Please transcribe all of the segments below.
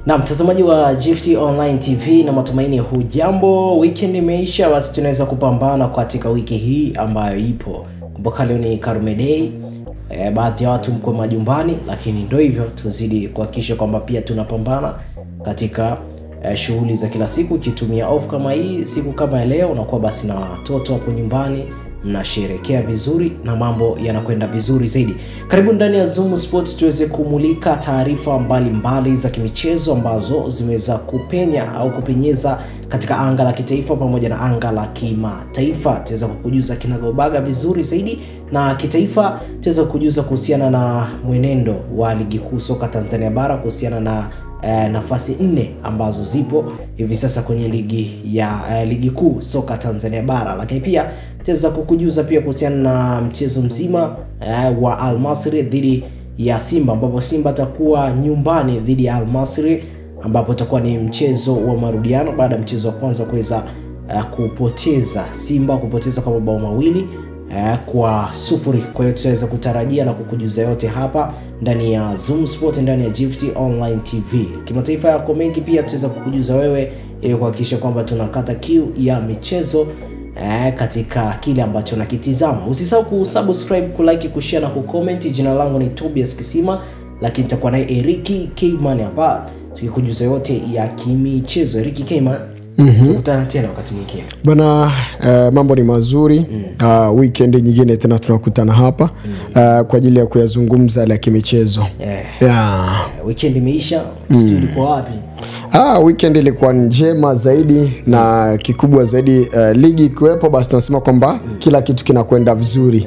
Na mtazamaji wa Gift Online TV, na matumaini hujambo. Weekend imeisha, basi tunaweza kupambana katika wiki hii ambayo ipo. Kumbuka leo ni Karume Day. Baadhi ya watu mko majumbani, lakini ndio hivyo, tuzidi kuhakikisha kwamba pia tunapambana katika shughuli za kila siku. Kitumia off kama hii siku kama leo, unakuwa basi na watoto hapo nyumbani, mnasherehekea vizuri na mambo yanakwenda vizuri zaidi. Karibu ndani ya Zoom Sports tuweze kumulika taarifa mbalimbali za kimichezo ambazo zimeweza kupenya au kupenyeza katika anga la kitaifa pamoja na anga la kimataifa. Tuweza kukujuza kinagaubaga vizuri zaidi, na kitaifa tuweza kukujuza kuhusiana na mwenendo wa ligi kuu soka Tanzania bara, kuhusiana na nafasi 4 ambazo zipo hivi sasa kwenye ligi kuu soka Tanzania bara. Lakini pia tuweza kukujuza pia kuhusiana na mchezo mzima wa Al Masry dhidi ya Simba, ambapo Simba atakuwa nyumbani dhidi ya Al Masry, ambapo itakuwa ni mchezo wa marudiano baada ya mchezo wa kwanza kuweza kupoteza Simba kwa mabao mawili kwa 0. Kwa hiyo tutaweza kutarajia na kukujuza yote hapa ndani ya Zoom Sport, ndani ya Gift Online TV. Kimataifa yako mengi pia tutaweza kukujuza wewe, ili kuhakikisha kwamba tunakata kiu ya michezo katika kile ambacho nakitizama. Usisahau kusubscribe, kulike, kushare na kucomment. Jina langu ni Tobias Kisima, lakini nitakuwa naye Eric Keyman hapa tukikujuza yote ya kimichezo. Eric Keyman, tukutana tena wakati mwingine. Bana, mambo ni mazuri. Weekend nyingine tena tunakutana hapa kwa ajili ya kuyazungumza la kimichezo. Weekend imeisha, sijui kwa wapi. Weekend ilikuwa njema zaidi, na kikubwa zaidi ligi kuwepo, basi tunasema kwamba kila kitu kinakwenda vizuri.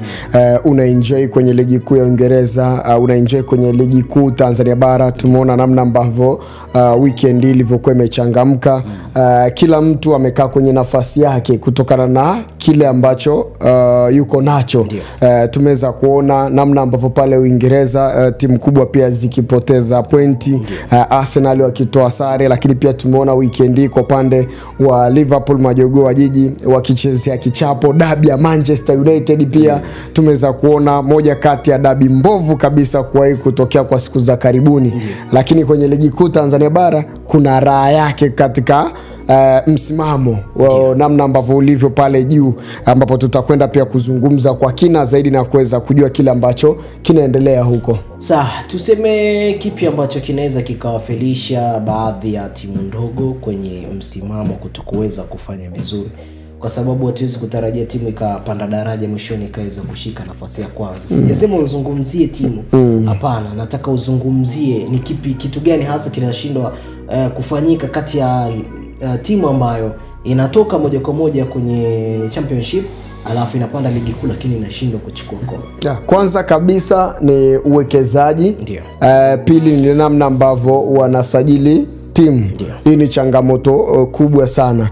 Unaenjoy kwenye ligi kuu ya Uingereza, unaenjoy kwenye ligi kuu Tanzania bara. Tumeona namna ambavyo weekend ilivyokuwa imechangamka. Kila mtu amekaa kwenye nafasi yake kutokana na kile ambacho yuko nacho. Tumeweza kuona namna ambavyo pale Uingereza timu kubwa pia zikipoteza pointi, Arsenal wakitoa sare, lakini pia tumeona weekend hii kwa pande wa Liverpool majogoo wa jiji wakichezea kichapo dabi ya Manchester United. Pia tumeweza kuona moja kati ya dabi mbovu kabisa kuwahi kutokea kwa siku za karibuni. Lakini kwenye ligi kuu Tanzania bara kuna raha yake katika msimamo wa namna ambavyo ulivyo pale juu, ambapo tutakwenda pia kuzungumza kwa kina zaidi na kuweza kujua kile ambacho kinaendelea huko. Tuseme kipi ambacho kinaweza kikawafelisha baadhi ya timu ndogo kwenye msimamo kutokuweza kufanya vizuri, kwa sababu hatuwezi kutarajia timu ikapanda daraja mwishoni ikaweza kushika nafasi ya kwanza. Sijasema uzungumzie timu, hapana, nataka uzungumzie ni kitu gani hasa kinashindwa kufanyika kati ya timu ambayo inatoka moja kwa moja kwenye championship alafu inapanda ligi kuu lakini inashindwa kuchukua kombe. Kwanza kabisa ni uwekezaji. Pili ni namna ambavyo wanasajili timu. Hii ni changamoto kubwa sana.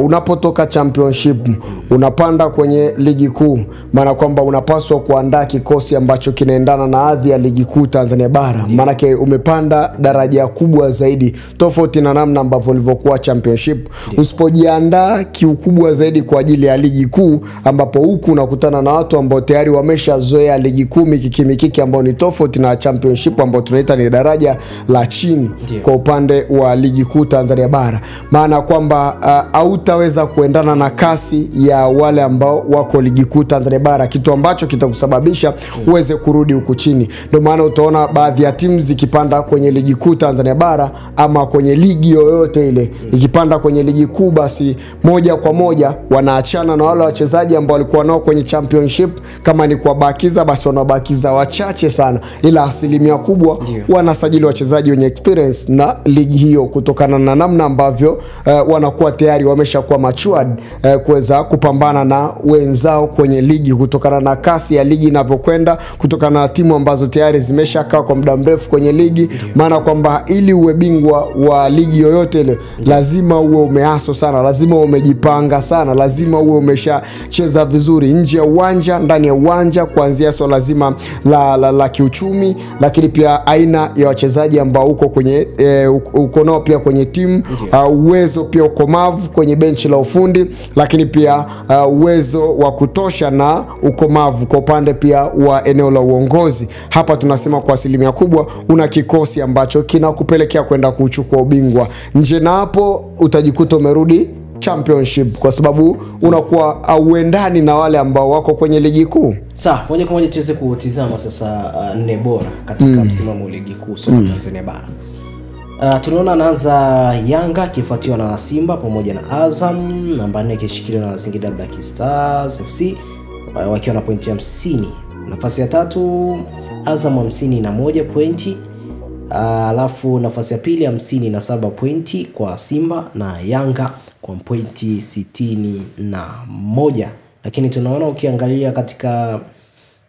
Unapotoka championship unapanda kwenye ligi kuu, maana kwamba unapaswa kuandaa kikosi ambacho kinaendana na hadhi ya ligi kuu Tanzania bara. Maana umepanda daraja kubwa zaidi tofauti na namna ambavyo ulivyokuwa championship. Usipojiandaa kiukubwa zaidi kwa ajili ya ligi kuu, ambapo huku unakutana na watu ambao tayari wameshazoea ligi kuu mikiki ambao ni tofauti na championship ambao tunaita ni daraja la chini kwa upande wa ligi kuu Tanzania bara. Maana kwamba hautaweza kuendana na kasi ya wale ambao wako ligi kuu Tanzania bara, kitu ambacho kitakusababisha uweze kurudi huku chini. Ndio maana utaona baadhi ya timu zikipanda kwenye ligi kuu Tanzania bara ama kwenye ligi yoyote ile, ikipanda kwenye ligi kuu, basi moja kwa moja wanaachana na wale wachezaji ambao walikuwa nao kwenye championship. Kama ni kubakiza, basi wanabakiza wachache sana, ila asilimia kubwa wanasajili wachezaji wenye experience na ligi hiyo, kutokana na namna ambavyo wanakuwa tayari wameshakuwa matured kuweza kupambana na wenzao kwenye ligi, kutokana na kasi ya ligi inavyokwenda, kutokana na timu ambazo tayari zimeshakaa kwa muda mrefu kwenye ligi. Maana kwamba ili uwe bingwa wa ligi yoyote ile, lazima uwe umeaso sana, lazima umejipanga sana, lazima uwe umeshacheza vizuri nje ya uwanja, ndani ya uwanja, kuanzia swala lazima la kiuchumi, lakini pia aina ya wachezaji ambao uko uko nao pia kwenye timu, uwezo pia ukomavu kwenye benchi la ufundi, lakini pia uwezo wa kutosha na ukomavu kwa upande pia wa eneo la uongozi. Hapa tunasema kwa asilimia kubwa una kikosi ambacho kinakupelekea kwenda kuchukua ubingwa. Nje na hapo utajikuta umerudi championship kwa sababu unakuwa auendani na wale ambao wako kwenye ligi kuu. Sawa, moja kwa moja tuweze kutizama sasa nne bora katika msimamo wa ligi kuu soka Tanzania bara. Tunaona anaanza Yanga kifuatiwa na Simba pamoja na Azam, namba 4 ikishikiliwa na Singida Black Stars FC wakiwa na pointi 50. Nafasi ya 3 Azam 51 pointi. Alafu nafasi ya pili 57 pointi kwa Simba na Yanga kwa pointi 61. Lakini tunaona ukiangalia katika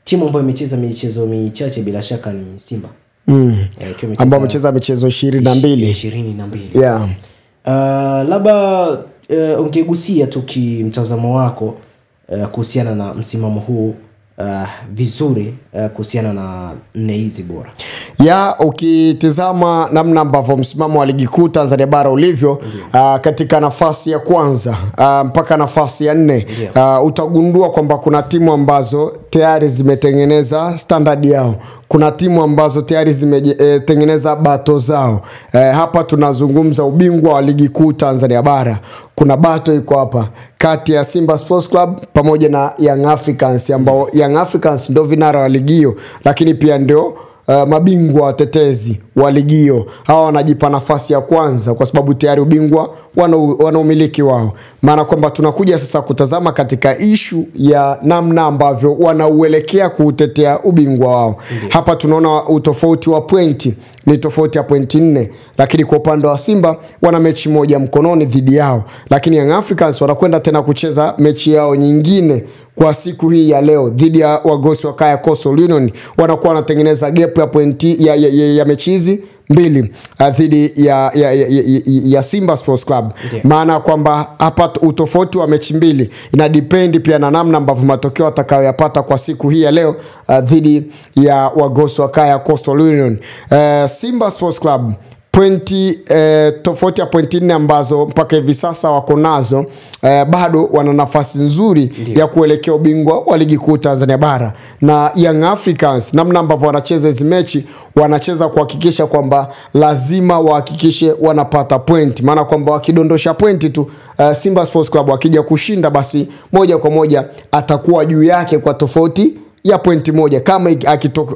timu ambayo imecheza michezo michache bila shaka ni Simba. Ambao amecheza michezo 22. Yeah. Labda ungegusia tu kimtazamo wako kuhusiana na msimamo huu vizuri kuhusiana na nne hizi bora. Ukitizama namna ambavyo msimamo wa ligi kuu Tanzania bara ulivyo, katika nafasi ya kwanza mpaka nafasi ya 4, utagundua kwamba kuna timu ambazo tayari zimetengeneza standard yao. Kuna timu ambazo tayari zimetengeneza bato zao. Hapa tunazungumza ubingwa wa ligi kuu Tanzania bara. Kuna bato iko hapa kati ya Simba Sports Club pamoja na Young Africans, ambao Young Africans ndio vinara wa ligi hiyo, lakini pia ndio mabingwa watetezi wa ligi hiyo. Hawa wanajipa nafasi ya kwanza kwa sababu tayari ubingwa wana umiliki wao. Maana kwamba tunakuja sasa kutazama katika issue ya namna ambavyo wanauelekea kuutetea ubingwa wao. Hapa tunaona utofauti wa pointi ni tofauti ya pointi 4, lakini kwa upande wa Simba wana mechi moja mkononi dhidi yao, lakini Young Africans wanakwenda tena kucheza mechi yao nyingine kwa siku hii ya leo dhidi ya Wagosi wa Kaya Coastal Union. Wanakuwa wanatengeneza gap ya pointi ya mechi hizi 2 dhidi ya Simba Sports Club. Maana kwamba hapa utofauti wa mechi 2 ina depend pia na namna ambavyo matokeo atakayoyapata kwa siku hii ya leo dhidi ya Wagosi wa Kaya Coastal Union. Simba Sports Club pointi tofauti ya pointi 4 ambazo mpaka hivi sasa wako nazo, bado wana nafasi nzuri ya kuelekea ubingwa wa ligi kuu Tanzania bara. Na Young Africans namna ambavyo wanacheza hizo mechi, wanacheza kuhakikisha kwamba lazima wahakikishe wanapata point. Maana kwamba wakidondosha pointi tu Simba Sports Club wakija kushinda, basi moja kwa moja atakuwa juu yake kwa tofauti ya pointi 1 kama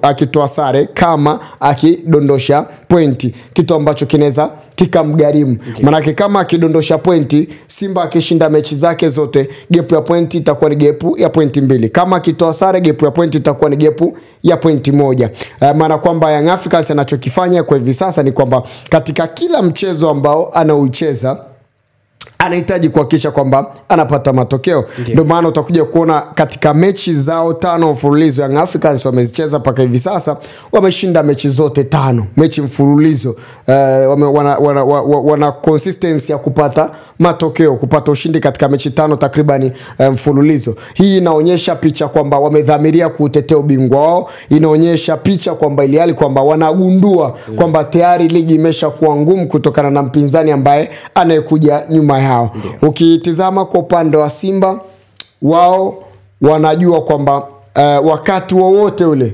akitoa sare, kama akidondosha pointi, kitu ambacho kinaweza kikamgharimu. Maana kama akidondosha pointi, Simba akishinda mechi zake zote, gap ya pointi itakuwa ni gap ya pointi 2. Kama akitoa sare, gap ya pointi itakuwa ni gap ya pointi 1. Maana kwamba Young Africans anachokifanya kwa hivi sasa ni kwamba katika kila mchezo ambao anaucheza anahitaji kuhakikisha kwamba anapata matokeo. Ndio maana utakuja kuona katika mechi zao 5 mfululizo Young Africans wamezicheza mpaka hivi sasa, wameshinda mechi zote 5, mechi mfululizo. Wana consistency ya kupata matokeo, kupata ushindi katika mechi 5 takriban mfululizo. Hii inaonyesha picha kwamba wamedhamiria kuutetea ubingwa wao. Inaonyesha picha kwamba iliali kwamba wanagundua kwamba tayari ligi imeshakuwa ngumu kutokana na mpinzani ambaye anayekuja nyuma yao. Ukitizama kwa upande wa Simba, wao wanajua kwamba wakati wowote ule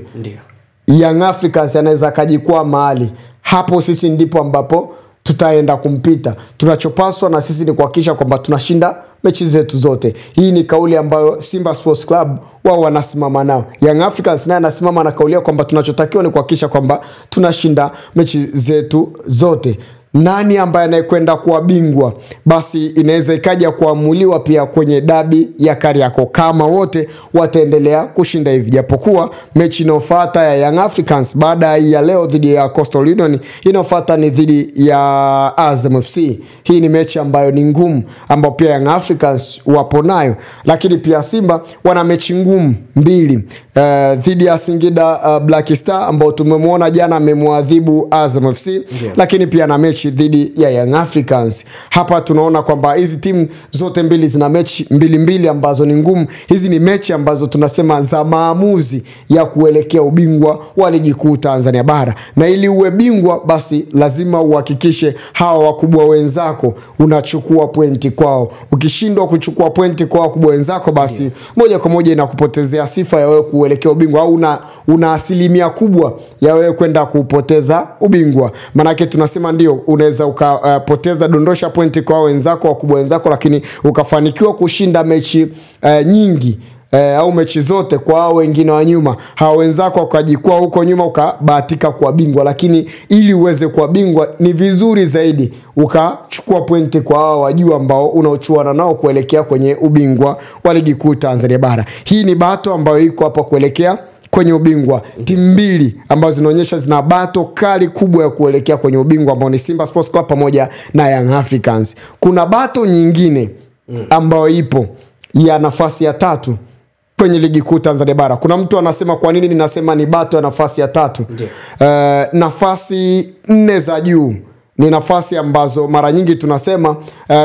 Young Africans anaweza kajikwaa mahali hapo, sisi ndipo ambapo tutaenda kumpita. Tunachopaswa na sisi ni kuhakikisha kwamba tunashinda mechi zetu zote. Hii ni kauli ambayo Simba Sports Club wao wanasimama nao. Young Africans naye anasimama na kauli kwamba tunachotakiwa ni kuhakikisha kwamba tunashinda mechi zetu zote. Nani ambaye anayekwenda kuwa bingwa, basi inaweza ikaja kuamuliwa pia kwenye dabi ya Kariakoo kama wote wataendelea kushinda hivi. Japokuwa mechi inayofuata ya Young Africans baada ya leo dhidi ya Coastal Union, inayofuata ni dhidi ya Azam FC. Hii ni mechi ambayo ni ngumu, ambayo pia Young Africans wapo nayo. Lakini pia Simba wana mechi ngumu 2 dhidi ya Singida Black Star ambao tumemwona jana amemwadhibu Azam FC, lakini pia na mechi mechi dhidi ya Young Africans. Hapa tunaona kwamba hizi timu zote mbili zina mechi mbili ambazo ni ngumu. Hizi ni mechi ambazo tunasema za maamuzi ya kuelekea ubingwa wa ligi kuu Tanzania bara. Na ili uwe bingwa basi lazima uhakikishe hawa wakubwa wenzako unachukua pointi kwao. Ukishindwa kuchukua pointi kwa wakubwa wenzako basi moja kwa moja inakupotezea sifa ya wewe kuelekea ubingwa, au una asilimia kubwa ya wewe kwenda kupoteza ubingwa. Manake tunasema ndio unaweza ukapoteza dondosha pointi kwa wenzako wakubwa wenzako, lakini ukafanikiwa kushinda mechi nyingi au mechi zote kwa hao wengine wa nyuma, hao wenzako wakajikua huko nyuma ukabahatika kuwa bingwa. Lakini ili uweze kuwa bingwa ni vizuri zaidi ukachukua pointi kwa hao wa juu ambao unaochuana nao kuelekea kwenye ubingwa wa ligi kuu Tanzania bara. Hii ni bato ambayo iko hapa kuelekea kwenye ubingwa. Timu mbili ambazo zinaonyesha zina bato kali kubwa ya kuelekea kwenye ubingwa ambao ni Simba Sports Club pamoja na Young Africans. Kuna bato nyingine ambayo ipo ya nafasi ya 3 kwenye ligi kuu Tanzania bara. Kuna mtu anasema kwa nini ninasema ni bato ya nafasi ya 3? Nafasi 4 za juu ni nafasi ambazo mara nyingi tunasema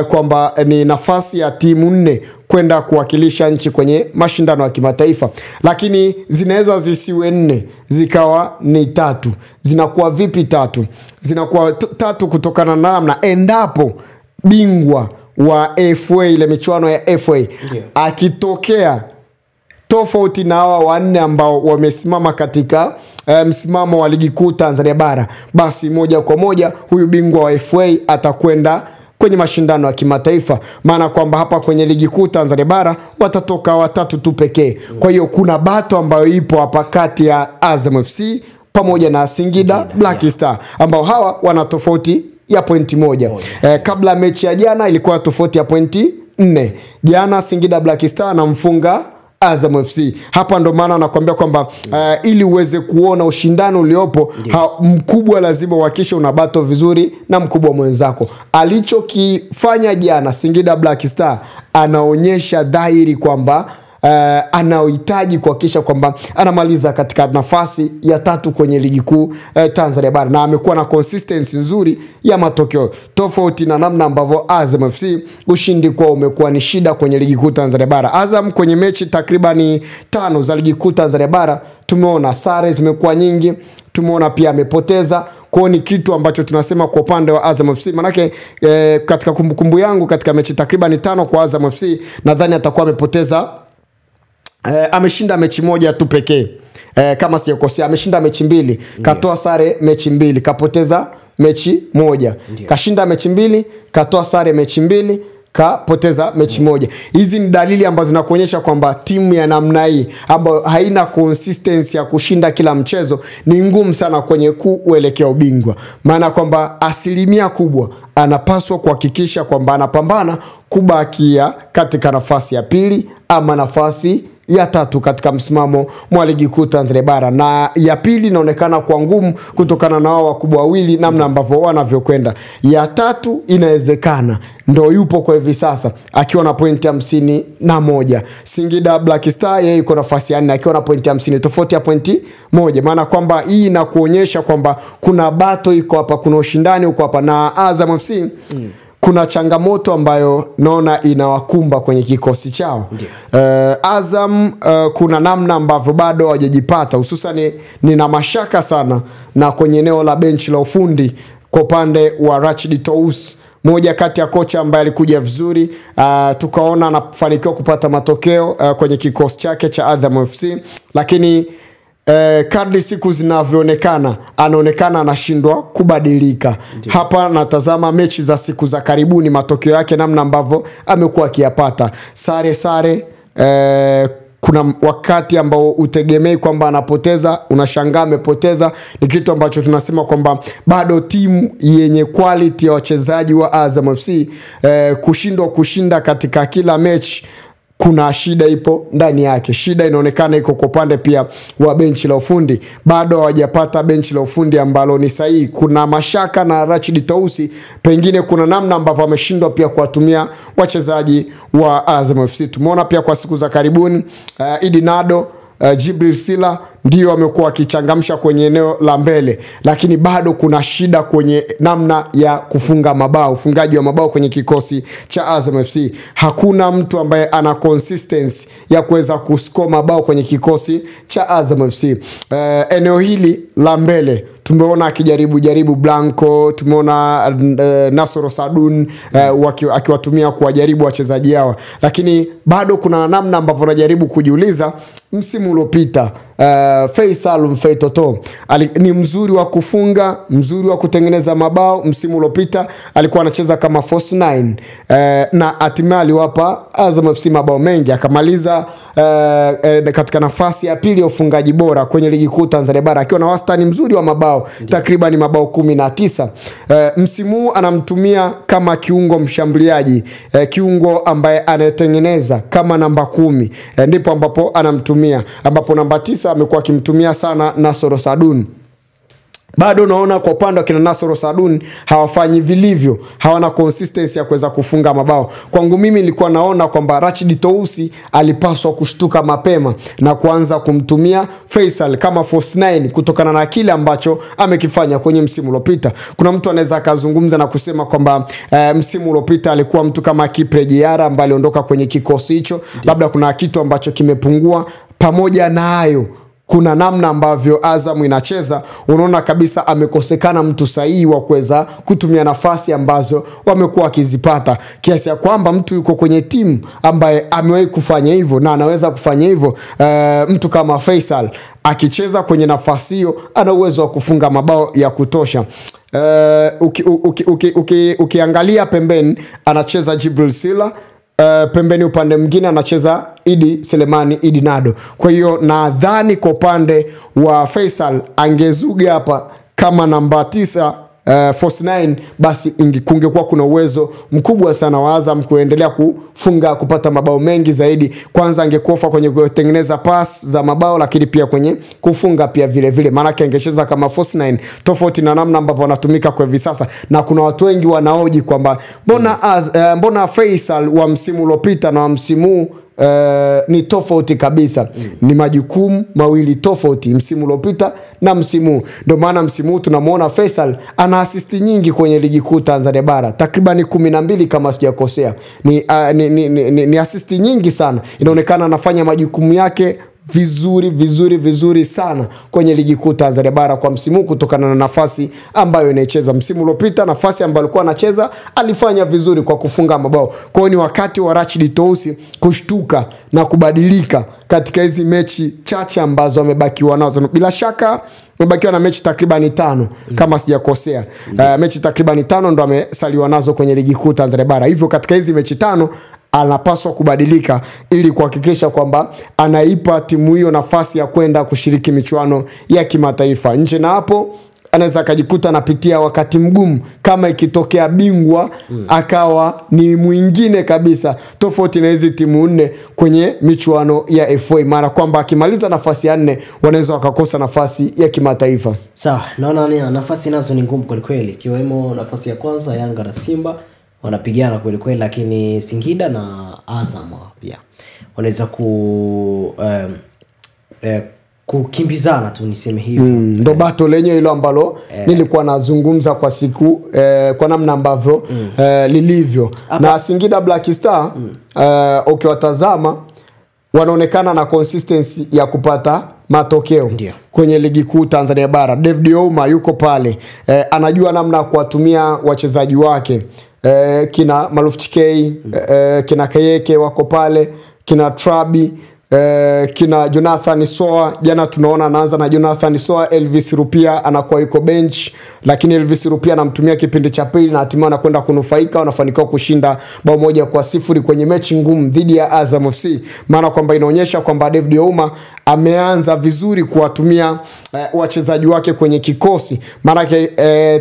kwamba ni nafasi ya timu 4 kwenda kuwakilisha nchi kwenye mashindano ya kimataifa. Lakini zinaweza zisiwe 4 zikawa ni 3. Zinakuwa vipi 3? Zinakuwa 3 kutokana na namna endapo bingwa wa FA, ile michuano ya FA akitokea tofauti na hawa wanne ambao wamesimama katika msimamo wa ligi kuu Tanzania bara, basi moja kwa moja huyu bingwa wa FA atakwenda kwenye mashindano ya kimataifa. Maana kwamba hapa kwenye ligi kuu Tanzania bara watatoka 3 tu pekee. Kwa hiyo kuna bato ambayo ipo hapa kati ya Azam FC pamoja na Singida Black Star ambao hawa wana tofauti ya pointi 1. Kabla mechi ya jana ilikuwa tofauti ya pointi 4. Jana Singida Black Star anamfunga Azam FC. Hapa ndo maana nakwambia kwamba ili uweze kuona ushindano uliopo mkubwa lazima uhakikishe unabato vizuri na mkubwa mwenzako. Alichokifanya jana Singida Black Star anaonyesha dhahiri kwamba anahitaji kuhakikisha kwamba anamaliza katika nafasi ya 3 kwenye ligi kuu Tanzania bara, na amekuwa na consistency nzuri ya matokeo tofauti na namna ambavyo Azam FC ushindi kwa umekuwa ni shida kwenye ligi kuu Tanzania bara. Azam kwenye mechi takribani 5 za ligi kuu Tanzania bara tumeona sare zimekuwa nyingi, tumeona pia amepoteza. Kwa ni kitu ambacho tunasema kwa upande wa Azam FC, manake katika kumbukumbu yangu katika mechi takribani 5 kwa Azam FC nadhani atakuwa amepoteza ameshinda mechi 1 tu pekee. Kama sijakosea ameshinda mechi 2, katoa sare mechi 2, kapoteza mechi 1. Kashinda mechi 2, katoa sare mechi 2, kapoteza mechi 1. Hizi ni dalili ambazo zinakuonyesha kwamba timu ya namna hii ambayo haina consistency ya kushinda kila mchezo ni ngumu sana kwenye kuelekea ubingwa. Maana kwamba asilimia kubwa anapaswa kuhakikisha kwamba anapambana kubakia katika nafasi ya 2 ama nafasi ya 3 katika msimamo mwa ligi kuu Tanzania bara, na ya 2 inaonekana kwa ngumu kutokana na wao wakubwa wawili namna ambavyo wanavyokwenda. Ya 3 inawezekana ndo yupo kwa hivi sasa akiwa na pointi 51. Singida Black Star yeye yuko nafasi ya 4 akiwa na pointi 50, tofauti ya pointi 1. Maana kwamba hii inakuonyesha kwamba kuna bato iko hapa, kuna ushindani uko hapa, na Azam FC kuna changamoto ambayo naona inawakumba kwenye kikosi chao. Azam kuna namna ambavyo bado hawajajipata, hususan nina mashaka sana na kwenye eneo la benchi la ufundi kwa upande wa Rachid Tous, moja kati ya kocha ambaye alikuja vizuri, tukaona anafanikiwa kupata matokeo kwenye kikosi chake cha Azam FC, lakini kadri siku zinavyoonekana anaonekana anashindwa kubadilika. Hapa natazama mechi za siku za karibuni, matokeo yake namna ambavyo amekuwa akiyapata sare. Kuna wakati ambao utegemei kwamba anapoteza, unashangaa amepoteza. Ni kitu ambacho tunasema kwamba bado timu yenye quality ya wachezaji wa Azam FC kushindwa kushinda katika kila mechi, kuna shida ipo ndani yake. Shida inaonekana iko kwa upande pia wa benchi la ufundi. Bado hawajapata benchi la ufundi ambalo ni sahihi. Kuna mashaka na Rachid Tous, pengine kuna namna ambavyo ameshindwa pia kuwatumia wachezaji wa Azam FC. Tumeona pia kwa siku za karibuni Idi Nado Jibril Sila ndio amekuwa akichangamsha kwenye eneo la mbele, lakini bado kuna shida kwenye namna ya kufunga mabao, ufungaji wa mabao kwenye kikosi cha Azam FC. Hakuna mtu ambaye ana consistency ya kuweza kuscore mabao kwenye kikosi cha Azam FC. Eneo hili la mbele tumeona akijaribu Blanco, tumeona Nasoro Sadun akiwatumia kuwajaribu wachezaji hawa, lakini bado kuna namna ambavyo najaribu kujiuliza. Msimu uliopita Faisal Mfeitoto ni mzuri wa kufunga, mzuri wa kutengeneza mabao. Msimu uliopita alikuwa anacheza kama false 9 na hatimaye aliwapa Azam FC mabao mengi, akamaliza katika nafasi ya pili ya ufungaji bora kwenye ligi kuu Tanzania bara akiwa na wastani mzuri wa mabao takriban mabao 19. Msimu anamtumia kama kiungo mshambuliaji, kiungo ambaye anatengeneza kama namba 10, ndipo ambapo anamtumia, ambapo namba 9 amekuwa akimtumia sana Nasoro Sadun. Bado naona kwa upande wa kina Nasoro Sadun hawafanyi vilivyo, hawana consistency ya kuweza kufunga mabao. Kwangu mimi nilikuwa naona kwamba Rashid Tousi alipaswa kushtuka mapema na kuanza kumtumia Faisal kama false 9 kutokana na kile ambacho amekifanya kwenye msimu uliopita. Kuna mtu anaweza akazungumza na kusema kwamba msimu uliopita alikuwa mtu kama Kipre Jiara ambaye aliondoka kwenye kikosi hicho, labda kuna kitu ambacho kimepungua. Pamoja na hayo, kuna namna ambavyo Azam inacheza, unaona kabisa amekosekana mtu sahihi wa kuweza kutumia nafasi ambazo wamekuwa akizipata, kiasi ya kwamba mtu yuko kwenye timu ambaye amewahi kufanya hivyo na anaweza kufanya hivyo. Mtu kama Faisal akicheza kwenye nafasi hiyo ana uwezo wa kufunga mabao ya kutosha. Ukiangalia pembeni anacheza Jibril Sila, pembeni upande mwingine anacheza Idi Selemani Idi Nado. Kwa hiyo nadhani kwa upande wa Faisal angezuga hapa kama namba 9 false 9, basi kungekuwa kuna uwezo mkubwa sana wa Azam kuendelea kufunga, kupata mabao mengi zaidi. Kwanza angekufa kwenye kutengeneza pass za mabao, lakini pia kwenye kufunga pia vile vile, maana angecheza kama false 9 tofauti na namna ambavyo wanatumika kwa hivi sasa. Na kuna watu wengi wanaoji kwamba mbona Faisal wa msimu uliopita na wa msimu ni tofauti kabisa. Ni majukumu mawili tofauti, msimu uliopita na msimu. Ndio maana msimu tunamuona Faisal ana assist nyingi kwenye ligi kuu Tanzania bara, takriban 12 kama sijakosea. Ni assist nyingi sana. Inaonekana anafanya majukumu yake vizuri sana kwenye ligi kuu Tanzania bara kwa msimu, kutokana na nafasi ambayo inacheza. Msimu uliopita nafasi ambayo alikuwa anacheza alifanya vizuri kwa kufunga mabao. Kwa hiyo ni wakati wa Rashid Tousi kushtuka na kubadilika katika hizi mechi chache ambazo amebakiwa nazo. Bila shaka amebakiwa na mechi takriban 5 kama sijakosea. Mechi takriban 5 ndo amesaliwa nazo kwenye ligi kuu Tanzania bara. Hivyo katika hizi mechi 5 anapaswa kubadilika ili kuhakikisha kwamba anaipa timu hiyo nafasi ya kwenda kushiriki michuano ya kimataifa. Nje na hapo anaweza akajikuta anapitia wakati mgumu kama ikitokea bingwa akawa ni mwingine kabisa tofauti na hizi timu 4 kwenye michuano ya FA, mara kwamba akimaliza nafasi ya 4 wanaweza wakakosa nafasi ya kimataifa. Sawa, naona nafasi nazo ni ngumu kweli kweli, kiwemo nafasi ya kwanza Yanga na Simba wanapigana kweli kweli, lakini Singida na Azam pia wanaweza kukimbizana tu, niseme hivyo. Ndo bato lenye hilo ambalo nilikuwa nazungumza kwa siku kwa namna ambavyo lilivyo. Na Singida Black Star ukiwatazama wanaonekana na consistency ya kupata matokeo kwenye ligi kuu Tanzania bara. David Ouma yuko pale, anajua namna ya kuwatumia wachezaji wake. Kina Maluf Chikei, kina Kayeke wako pale, kina Trabi, kina Jonathan Soa. Jana tunaona anaanza na Jonathan Soa, Elvis Rupia anakuwa yuko bench, lakini Elvis Rupia anamtumia kipindi cha pili na hatimaye anakwenda kunufaika, wanafanikiwa kushinda bao 1-0 kwenye mechi ngumu dhidi ya Azam FC. Maana kwamba inaonyesha kwamba David Ouma ameanza vizuri kuwatumia wachezaji wake kwenye kikosi. Maana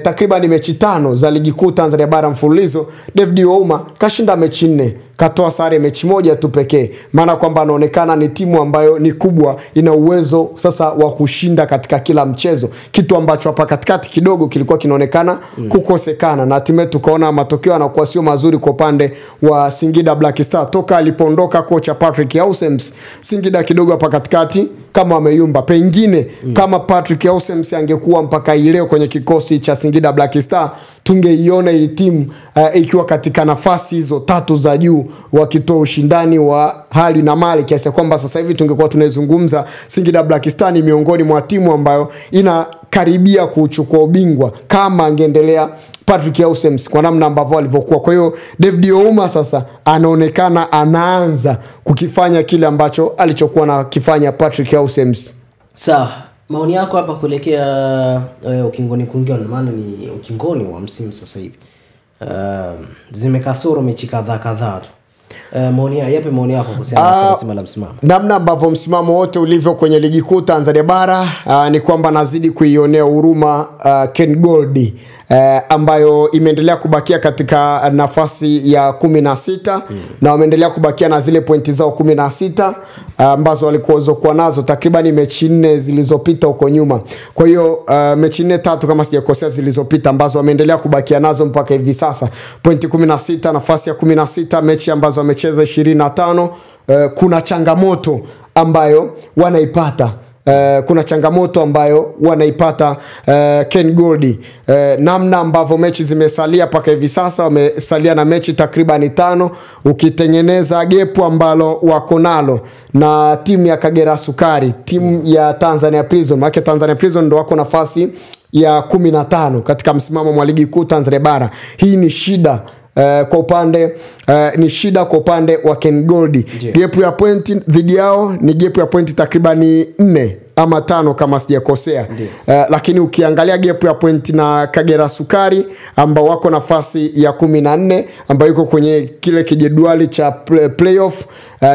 takriban mechi 5 za ligi kuu Tanzania bara mfululizo David Ouma kashinda mechi 4, katoa sare mechi 1 tu pekee. Maana kwamba anaonekana ni timu ambayo ni kubwa, ina uwezo sasa wa kushinda katika kila mchezo, kitu ambacho hapa katikati kidogo kilikuwa kinaonekana kukosekana. Na hatimaye tukaona matokeo yanakuwa sio mazuri kwa upande wa Singida Black Star. Toka alipoondoka kocha Patrick Ausems, Singida kidogo hapa katikati kama wameyumba. Pengine kama Patrick Ausems angekuwa mpaka leo kwenye kikosi cha Singida Black Star, tungeiona hii timu ikiwa katika nafasi hizo 3 za juu, wakitoa ushindani wa hali na mali, kiasi kwamba sasa hivi tungekuwa tunazungumza Singida Black Star ni miongoni mwa timu ambayo inakaribia kuchukua ubingwa kama angeendelea Patrick Ausems kwa namna ambavyo alivyokuwa. Kwa hiyo David Ouma sasa anaonekana anaanza kukifanya kile ambacho alichokuwa na kifanya Patrick Ausems. Sawa, maoni yako hapa kuelekea ukingoni maana ni ukingoni wa msimu sasa hivi. Zimekasoro mechi kadhaa tu. Yapi maoni yako kuhusiana na msimamo? Namna ambavyo msimamo wote ulivyo kwenye ligi kuu Tanzania bara, ni kwamba nazidi kuionea huruma Ken Gold, ambayo imeendelea kubakia katika nafasi ya 16 na wameendelea kubakia na zile pointi zao 16 ambazo walikuwa nazo takriban mechi 4 zilizopita huko nyuma. Kwa hiyo mechi 3 kama sijakosea zilizopita ambazo wameendelea kubakia nazo mpaka hivi sasa, pointi 16, nafasi ya 16, mechi ambazo wamecheza 25. Kuna changamoto ambayo wanaipata. Ken Gold, namna ambavyo mechi zimesalia paka hivi sasa, wamesalia na mechi takriban 5, ukitengeneza gepu ambalo wako nalo na timu ya Kagera Sukari, timu ya Tanzania Prison. Maana Tanzania Prison ndio wako nafasi ya 15 katika msimamo wa ligi kuu Tanzania bara. Hii ni shida kwa upande wa Ken Gold. Gepu ya pointi dhidi yao ni gepu ya pointi takriban 4 ama 5 kama sijakosea. Lakini ukiangalia gepu ya pointi na Kagera Sukari ambao wako nafasi ya 14 ambayo iko kwenye kile kijedwali cha playoff,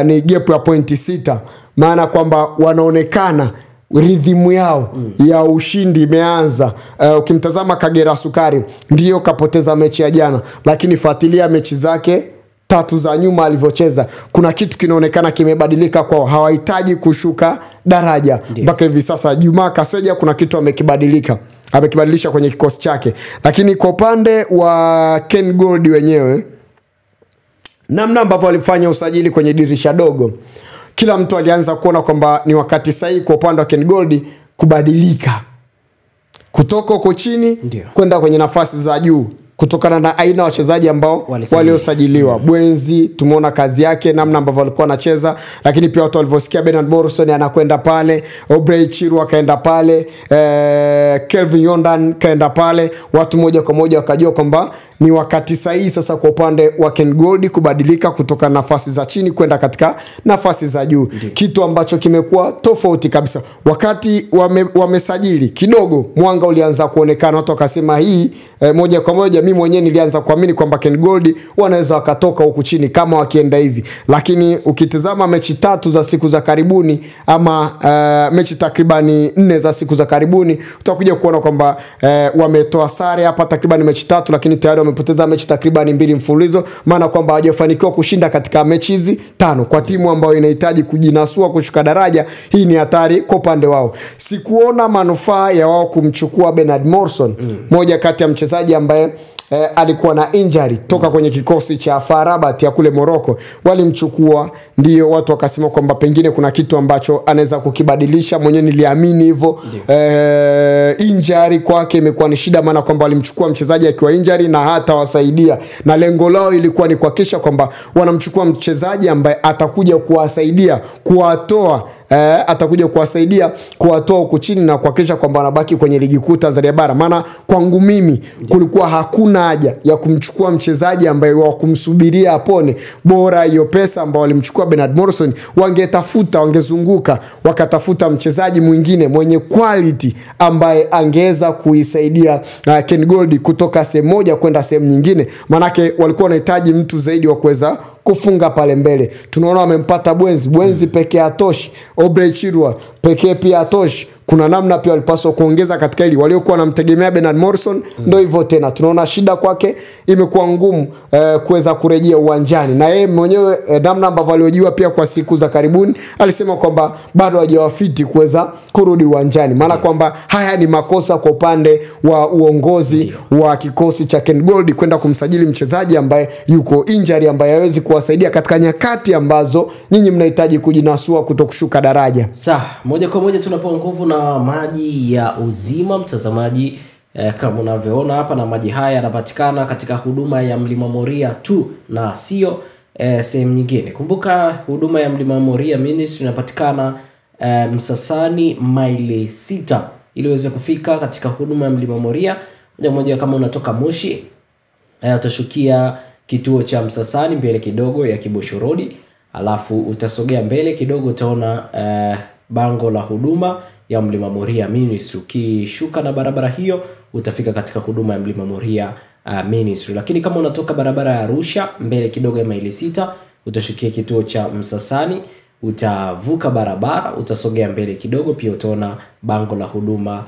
ni gepu ya pointi 6. Maana kwamba wanaonekana rhythm yao ya ushindi imeanza. Ukimtazama Kagera Sukari ndio kapoteza mechi ya jana, lakini fuatilia mechi zake 3 za nyuma alivyocheza, kuna kitu kinaonekana kimebadilika kwao. Hawahitaji kushuka daraja mpaka hivi sasa. Juma Kaseja kuna kitu amekibadilisha kwenye kikosi chake. Lakini kwa upande wa Ken Gold wenyewe, namna ambavyo walifanya usajili kwenye dirisha dogo, kila mtu alianza kuona kwamba ni wakati sahihi kwa upande wa Ken Gold kubadilika kutoka huko chini kwenda kwenye nafasi za juu, kutokana na aina wachezaji ambao waliosajiliwa. Bwenzi tumeona kazi yake, namna ambavyo alikuwa anacheza, lakini pia watu walivyosikia Bernard Morrison anakwenda pale, Obrey Chiru akaenda pale, Kelvin Yondan kaenda pale, watu moja kwa moja wakajua kwamba ni wakati sahihi sasa kwa upande wa Ken Gold kubadilika kutoka nafasi za chini kwenda katika nafasi za juu. Kitu ambacho kimekuwa tofauti kabisa. Wakati wamesajili kidogo mwanga ulianza kuonekana, watu wakasema hii moja kwa moja, mimi mwenyewe nilianza kuamini kwamba Ken Gold wanaweza wakatoka huku chini kama wakienda hivi. Lakini ukitazama mechi 3 za siku za karibuni, ama mechi takribani 4 za siku za karibuni, utakuja kuona kwamba wametoa sare hapa takriban mechi 3, lakini tayari wamepoteza mechi takriban 2 mfululizo. Maana kwamba hawajafanikiwa kushinda katika mechi hizi 5. Kwa timu ambayo inahitaji kujinasua kushuka daraja, hii ni hatari kwa upande wao. Sikuona manufaa ya wao kumchukua Bernard Morrison, moja kati ya mchezaji ambaye alikuwa na injury toka kwenye kikosi cha FAR Rabat ya kule Morocco. Walimchukua, ndio watu wakasema kwamba pengine kuna kitu ambacho anaweza kukibadilisha. Mwenyewe niliamini hivyo. Injury kwake imekuwa ni shida, maana kwamba walimchukua mchezaji akiwa injury na hata wasaidia, na lengo lao ilikuwa ni kuhakikisha kwamba wanamchukua mchezaji ambaye atakuja kuwasaidia kuwatoa huku chini na kuhakikisha kwamba wanabaki kwenye ligi kuu Tanzania bara. Maana kwangu mimi kulikuwa hakuna haja ya kumchukua mchezaji ambaye wa kumsubiria apone. Bora hiyo pesa ambayo walimchukua Bernard Morrison wangezunguka wakatafuta mchezaji mwingine mwenye quality ambaye angeweza kuisaidia Ken Gold kutoka sehemu moja kwenda sehemu nyingine. Manake walikuwa wanahitaji mtu zaidi wa kuweza kufunga pale mbele. Tunaona wamempata Bwenzi pekee atoshi, Obrey Chirwa pekee pia atoshi kuna namna pia walipaswa kuongeza katika hili. Waliokuwa wanamtegemea Bernard Morrison ndio hivyo tena, tunaona shida kwake imekuwa ngumu kuweza kurejea uwanjani, na yeye mwenyewe namna ambavyo aliojua pia kwa siku za karibuni alisema kwamba bado hajawafiti kuweza kurudi uwanjani, maana kwamba haya ni makosa kwa upande wa uongozi wa kikosi cha Ken Gold kwenda kumsajili mchezaji ambaye yuko injury, ambaye hawezi kuwasaidia katika nyakati ambazo nyinyi mnahitaji kujinasua kutokushuka daraja. Moja kwa moja tunapoa nguvu na maji ya uzima, mtazamaji, kama unavyoona hapa, na maji haya yanapatikana katika huduma ya Mlima Moria tu na sio sehemu nyingine. Kumbuka huduma ya Mlima Moria Ministry inapatikana Msasani maili 6. Ili uweze kufika katika huduma ya Mlima Moria moja moja, kama unatoka Moshi utashukia kituo cha Msasani mbele kidogo ya Kibosho Road, alafu utasogea mbele kidogo utaona bango la huduma ya Mlima Moria Ministry. Ukishuka na barabara hiyo utafika katika huduma ya Mlima Moria Ministry. Lakini kama unatoka barabara ya Arusha mbele kidogo ya maili 6 utashukia kituo cha Msasani, utavuka barabara utasogea mbele kidogo pia utaona bango la huduma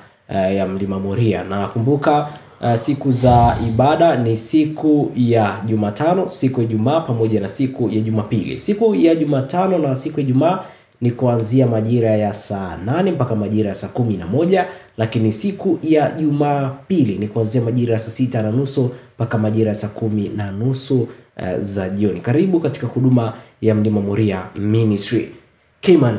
ya Mlima Moria. Na kumbuka siku za ibada ni siku ya Jumatano, siku ya Ijumaa pamoja na siku ya Jumapili. Siku ya Jumatano na siku ya Ijumaa ni kuanzia majira ya saa 8 mpaka majira ya saa 11, lakini siku ya Jumapili ni kuanzia majira ya saa 6:30 mpaka majira ya saa 10:30 za jioni. Karibu katika huduma ya Mlima Moria Ministry. Cayman.